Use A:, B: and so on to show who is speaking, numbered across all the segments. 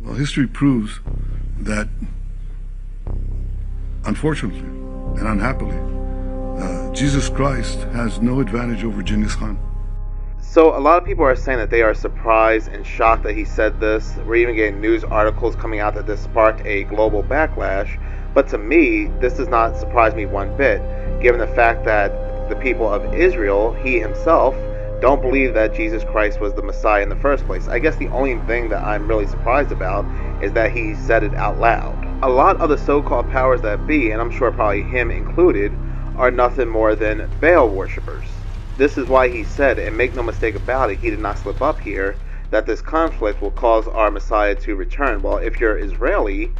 A: Well, history proves that, unfortunately and unhappily, Jesus Christ has no advantage over Genghis Khan.
B: So a lot of people are saying that they are surprised and shocked that he said this. We're even getting news articles coming out that this sparked a global backlash. But to me, this does not surprise me one bit, given the fact that the people of Israel, he himself, don't believe that Jesus Christ was the Messiah in the first place. I guess the only thing that I'm really surprised about is that he said it out loud. A lot of the so-called powers that be, and I'm sure probably him included, are nothing more than Baal worshippers. This is why he said, and make no mistake about it, he did not slip up here, that this conflict will cause our Messiah to return. Well, if you're Israeli,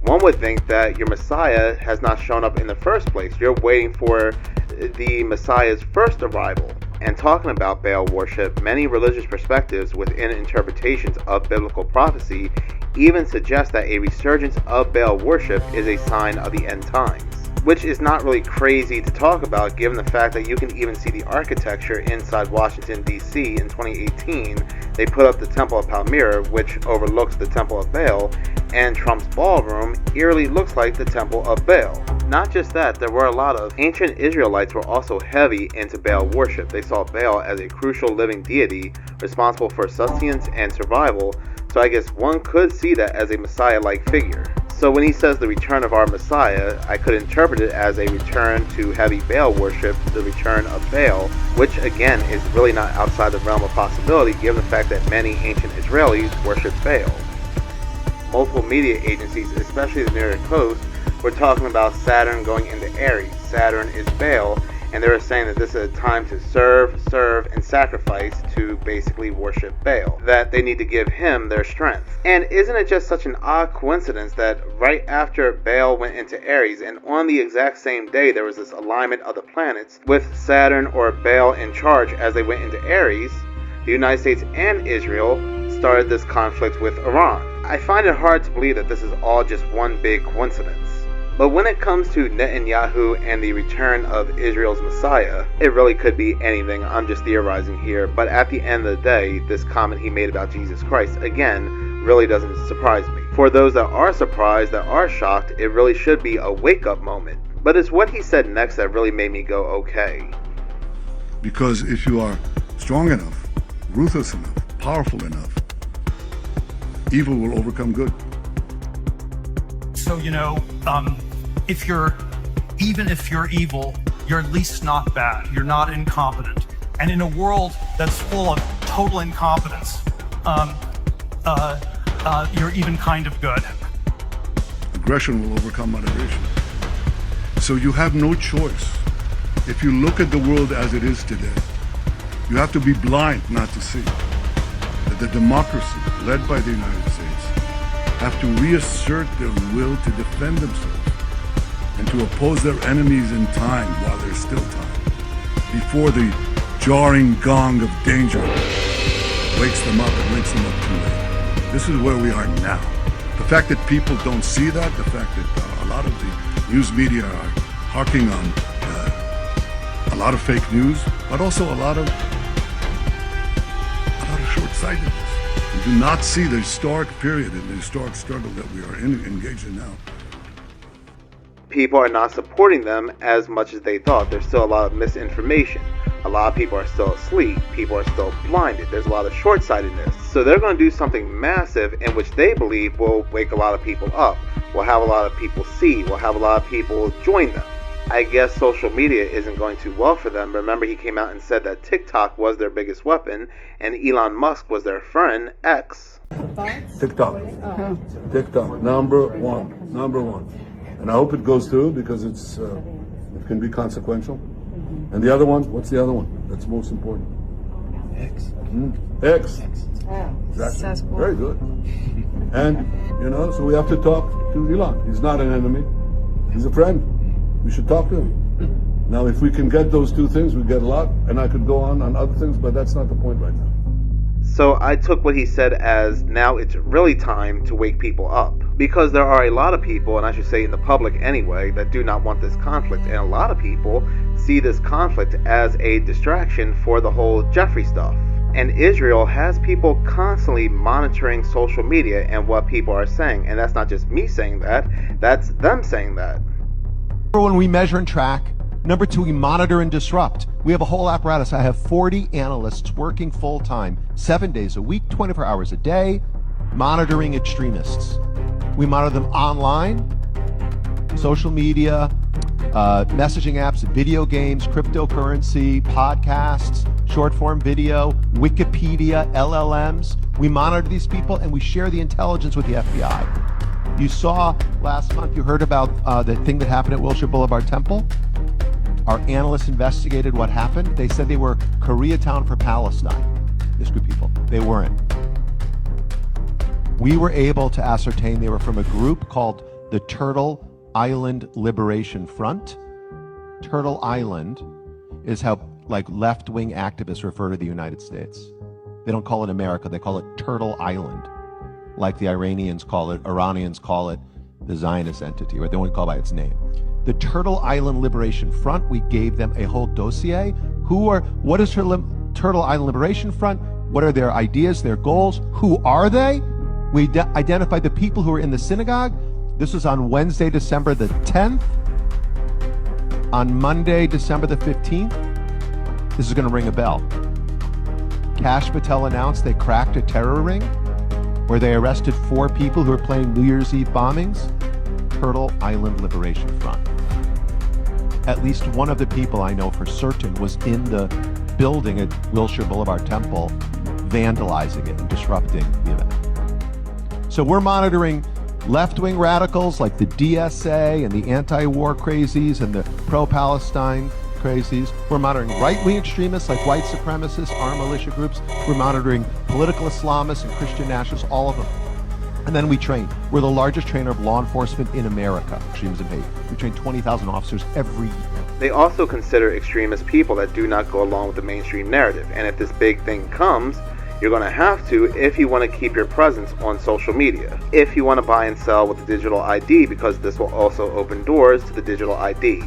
B: one would think that your Messiah has not shown up in the first place. You're waiting for the Messiah's first arrival. And talking about Baal worship, many religious perspectives within interpretations of biblical prophecy even suggest that a resurgence of Baal worship is a sign of the end times. Which is not really crazy to talk about, given the fact that you can even see the architecture inside Washington, D.C. in 2018. They put up the Temple of Palmyra, which overlooks the Temple of Baal, and Trump's ballroom eerily looks like the Temple of Baal. Not just that, there were a lot of ancient Israelites were also heavy into Baal worship. They saw Baal as a crucial living deity responsible for sustenance and survival, so I guess one could see that as a Messiah-like figure. So when he says the return of our Messiah, I could interpret it as a return to heavy Baal worship, the return of Baal, which again is really not outside the realm of possibility given the fact that many ancient Israelis worship Baal. Multiple media agencies, especially the New York Post, were talking about Saturn going into Aries. Saturn is Baal, and they were saying that this is a time to serve, and sacrifice to basically worship Baal. That they need to give him their strength. And isn't it just such an odd coincidence that right after Baal went into Aries, and on the exact same day there was this alignment of the planets, with Saturn or Baal in charge as they went into Aries, the United States and Israel started this conflict with Iran. I find it hard to believe that this is all just one big coincidence. But when it comes to Netanyahu and the return of Israel's Messiah, it really could be anything. I'm just theorizing here. But at the end of the day, this comment he made about Jesus Christ, again, really doesn't surprise me. For those that are surprised, that are shocked, it really should be a wake-up moment. But it's what he said next that really made me go, okay.
A: Because if you are strong enough, ruthless enough, powerful enough, evil will overcome good.
C: So, if you're evil, you're at least not bad. You're not incompetent. And in a world that's full of total incompetence, you're even kind of good.
A: Aggression will overcome moderation. So you have no choice. If you look at the world as it is today, you have to be blind not to see that the democracy led by the United States have to reassert their will to defend themselves and to oppose their enemies in time while there's still time, before the jarring gong of danger wakes them up and wakes them up too late. This is where we are now. The fact that people don't see that, the fact that a lot of the news media are harking on a lot of fake news, but also a lot of short-sightedness. We do not see the historic period and the historic struggle that we are engaged in now.
B: People are not supporting them as much as they thought. There's still a lot of misinformation. A lot of people are still asleep. People are still blinded. There's a lot of short-sightedness. So they're going to do something massive in which they believe will wake a lot of people up. Will have a lot of people see. Will have a lot of people join them. I guess social media isn't going too well for them. Remember, he came out and said that TikTok was their biggest weapon, and Elon Musk was their friend, X.
A: TikTok, number one. And I hope it goes through because it can be consequential. And the other one, what's the other one that's most important? X. X. Exactly. Very good. And, so we have to talk to Elon. He's not an enemy. He's a friend. We should talk to him. Now, if we can get those two things, we get a lot. And I could go on other things, but that's not the point right now.
B: So I took what he said as now it's really time to wake people up. Because there are a lot of people, and I should say in the public anyway, that do not want this conflict. And a lot of people see this conflict as a distraction for the whole Jeffrey stuff. And Israel has people constantly monitoring social media and what people are saying. And that's not just me saying that, that's them saying that.
D: Number one, we measure and track. Number two, we monitor and disrupt. We have a whole apparatus. I have 40 analysts working full time, 7 days a week, 24 hours a day, monitoring extremists. We monitor them online, social media, messaging apps, video games, cryptocurrency, podcasts, short form video, Wikipedia, LLMs. We monitor these people and we share the intelligence with the FBI. You saw last month, you heard about the thing that happened at Wilshire Boulevard Temple. Our analysts investigated what happened. They said they were Koreatown for Palestine, this group of people. They weren't. We were able to ascertain they were from a group called the Turtle Island Liberation Front. Turtle Island is how left-wing activists refer to the United States. They don't call it America, they call it Turtle Island. Like the Iranians call it the Zionist entity, or they won't call it by its name. The Turtle Island Liberation Front, we gave them a whole dossier. What is Turtle Island Liberation Front? What are their ideas, their goals? Who are they? We identified the people who were in the synagogue. This was on Wednesday, December the 10th. On Monday, December the 15th, this is going to ring a bell. Kash Patel announced they cracked a terror ring where they arrested 4 people who were planning New Year's Eve bombings. Turtle Island Liberation Front. At least one of the people I know for certain was in the building at Wilshire Boulevard Temple, vandalizing it and disrupting the event. So we're monitoring left-wing radicals like the DSA and the anti-war crazies and the pro-Palestine crazies. We're monitoring right-wing extremists like white supremacists, armed militia groups. We're monitoring political Islamists and Christian nationalists, all of them. And then we train. We're the largest trainer of law enforcement in America, extremism hate. We train 20,000 officers every year.
B: They also consider extremist people that do not go along with the mainstream narrative. And if this big thing comes, you're going to have to if you want to keep your presence on social media. If you want to buy and sell with the digital ID, because this will also open doors to the digital ID.